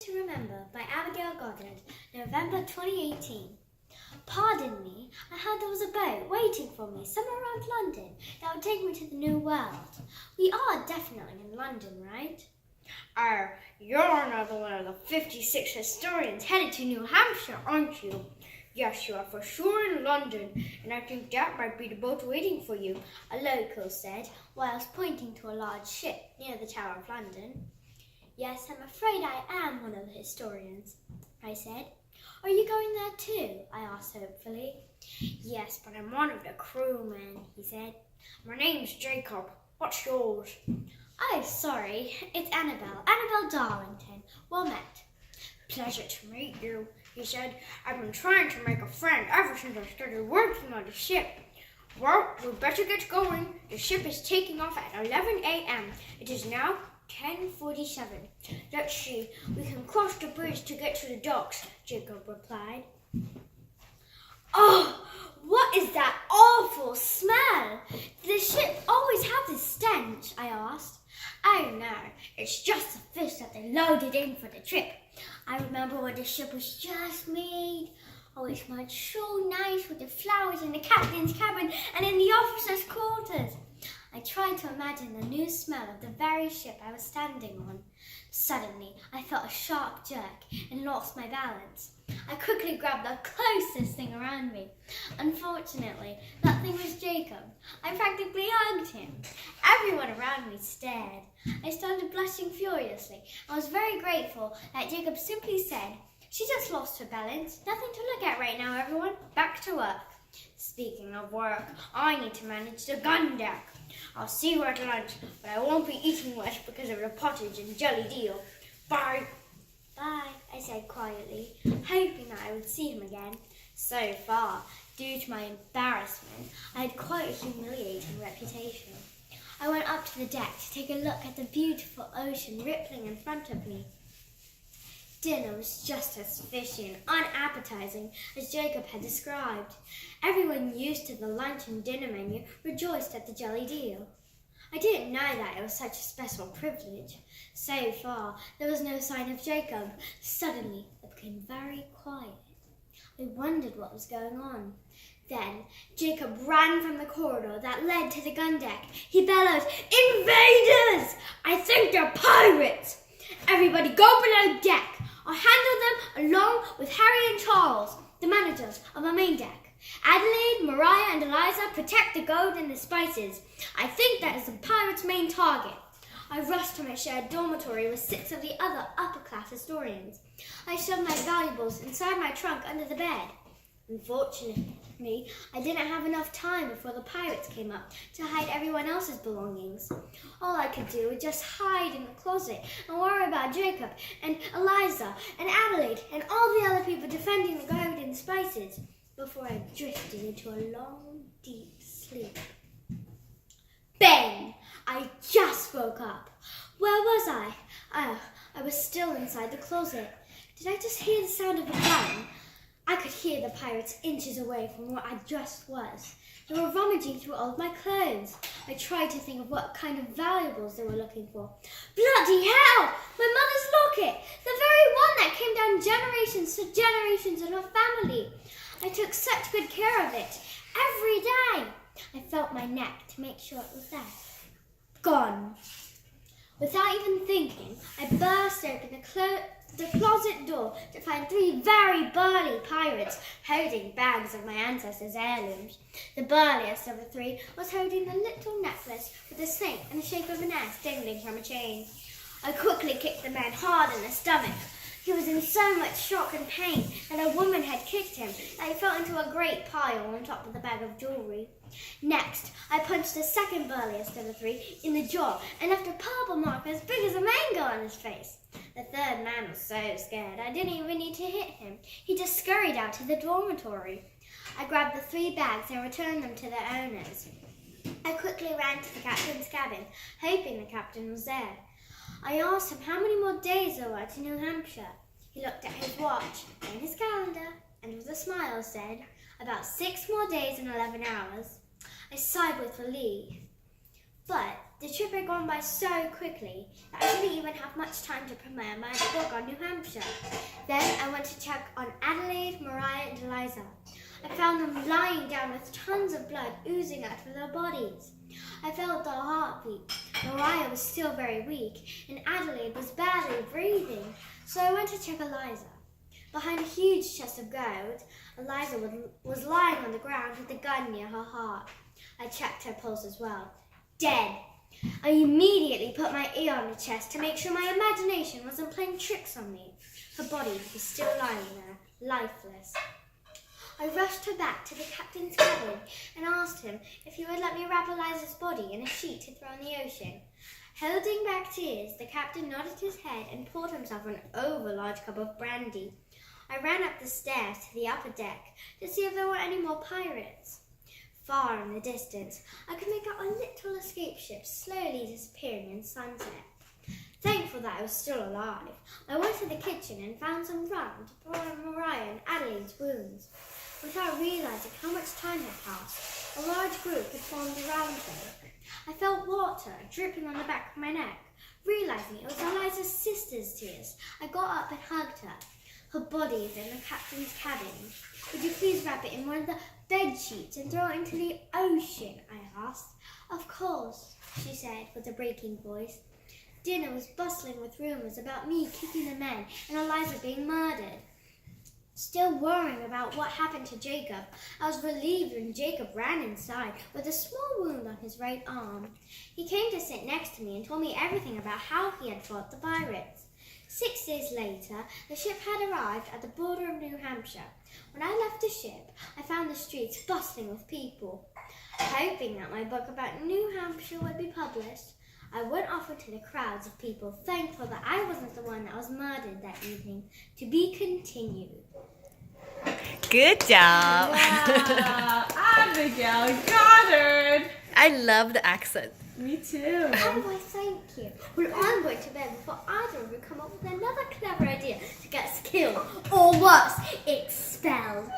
To Remember by Abigail, November 2018. Pardon me, I heard there was a boat waiting for me somewhere around London that would take me to the New World. We are definitely in London, right? You're another one of the 56 historians headed to New Hampshire, aren't you? Yes, you are for sure in London, and I think that might be the boat waiting for you, a local said, whilst pointing to a large ship near the Tower of London. Yes, I'm afraid I am one of the historians, I said. Are you going there too? I asked hopefully. Yes, but I'm one of the crewmen, he said. My name's Jacob. What's yours? Oh, sorry, it's Annabelle Darlington. Well met. Pleasure to meet you, he said. I've been trying to make a friend ever since I started working on the ship. Well, we better get going. The ship is taking off at 11 a.m. It is now 10:47. Let's see, we can cross the bridge to get to the docks, Jacob replied. Oh, what is that awful smell? Does the ship always have this stench? I asked. Oh no, it's just the fish that they loaded in for the trip. I remember when the ship was just made. Oh, it smelled so nice with the flowers in the captain's cabin and in the officers' quarters. I tried to imagine the new smell of the very ship I was standing on. Suddenly, I felt a sharp jerk and lost my balance. I quickly grabbed the closest thing around me. Unfortunately, that thing was Jacob. I practically hugged him. Everyone around me stared. I started blushing furiously. I was very grateful that Jacob simply said, "She just lost her balance. Nothing to look at right now, everyone. Back to work." Speaking of work, I need to manage the gun deck. I'll see you at lunch, but I won't be eating much because of the pottage and jelly deal. Bye. Bye, I said quietly, hoping that I would see him again. So far, due to my embarrassment, I had quite a humiliating reputation. I went up to the deck to take a look at the beautiful ocean rippling in front of me. Dinner was just as fishy and unappetizing as Jacob had described. Everyone used to the lunch and dinner menu rejoiced at the jelly deal. I didn't know that it was such a special privilege. So far, there was no sign of Jacob. Suddenly, it became very quiet. I wondered what was going on. Then, Jacob ran from the corridor that led to the gun deck. He bellowed, "Invaders! I think they're pirates! Everybody go below deck. I'll handle them along with Harry and Charles, the managers of our main deck. Adelaide, Mariah and Eliza protect the gold and the spices. I think that is the pirates' main target." I rushed to my shared dormitory with 6 of the other upper-class historians. I shoved my valuables inside my trunk under the bed. Unfortunately, I didn't have enough time before the pirates came up to hide everyone else's belongings. All I could do was just hide in the closet and worry about Jacob and Eliza and Adelaide and all the other people defending the gold and spices before I drifted into a long, deep sleep. Bang! I just woke up. Where was I? Oh, I was still inside the closet. Did I just hear the sound of a gun? I could hear the pirates inches away from where I just was. They were rummaging through all of my clothes. I tried to think of what kind of valuables they were looking for. Bloody hell! My mother's locket! The very one that came down generations to generations in her family. I took such good care of it. Every day. I felt my neck to make sure it was there. Gone. Without even thinking, I burst open the closet door to find 3 very burly pirates holding bags of my ancestors' heirlooms. The burliest of the 3 was holding a little necklace with a snake in the shape of an S dangling from a chain. I quickly kicked the man hard in the stomach. He was in so much shock and pain that a woman had kicked him that he fell into a great pile on top of the bag of jewellery. Next, I punched the second burliest of the 3 in the jaw and left a purple mark as big as a mango on his face. The third man was so scared I didn't even need to hit him. He just scurried out to the dormitory. I grabbed the 3 bags and returned them to their owners. I quickly ran to the captain's cabin, hoping the captain was there. I asked him how many more days there were to New Hampshire. He looked at his watch and his calendar and with a smile said, "About 6 more days and 11 hours. I sighed with relief. But The trip had gone by so quickly that I didn't even have much time to prepare my book on New Hampshire. Then I went to check on Adelaide, Mariah, and Eliza. I found them lying down with tons of blood oozing out of their bodies. I felt their heartbeat. Mariah was still very weak, and Adelaide was barely breathing, so I went to check Eliza. Behind a huge chest of gold, Eliza was lying on the ground with a gun near her heart. I checked her pulse as well. Dead. I immediately put my ear on her chest to make sure my imagination wasn't playing tricks on me. Her body was still lying there, lifeless. I rushed her back to the captain's cabin and asked him if he would let me wrap Eliza's body in a sheet to throw in the ocean. Holding back tears, the captain nodded his head and poured himself an over-large cup of brandy. I ran up the stairs to the upper deck to see if there were any more pirates. Far in the distance, I could make out a little escape ship slowly disappearing in sunset. Thankful that I was still alive, I went to the kitchen and found some rum to pour on Mariah and Adelaide's wounds. Without realizing how much time had passed, a large group had formed around me. I felt water dripping on the back of my neck. Realizing it was Eliza's sister's tears, I got up and hugged her. Her body is in the captain's cabin. Would you please wrap it in one of the bed sheets and throw it into the ocean? I asked. Of course, she said with a breaking voice. Dinner was bustling with rumors about me kicking the men and Eliza being murdered. Still worrying about what happened to Jacob, I was relieved when Jacob ran inside with a small wound on his right arm. He came to sit next to me and told me everything about how he had fought the pirates. 6 days later, the ship had arrived at the border of New Hampshire. When I left the ship, I found the streets bustling with people. Hoping that my book about New Hampshire would be published, I went off into the crowds of people, thankful that I wasn't the one that was murdered that evening. To be continued. Good job. Wow, Abigail Goddard. I love the accent. Me too. Oh, why, thank you. Well, I'm going to bed before either of you come up with another clever idea to get us killed, or worse, expelled.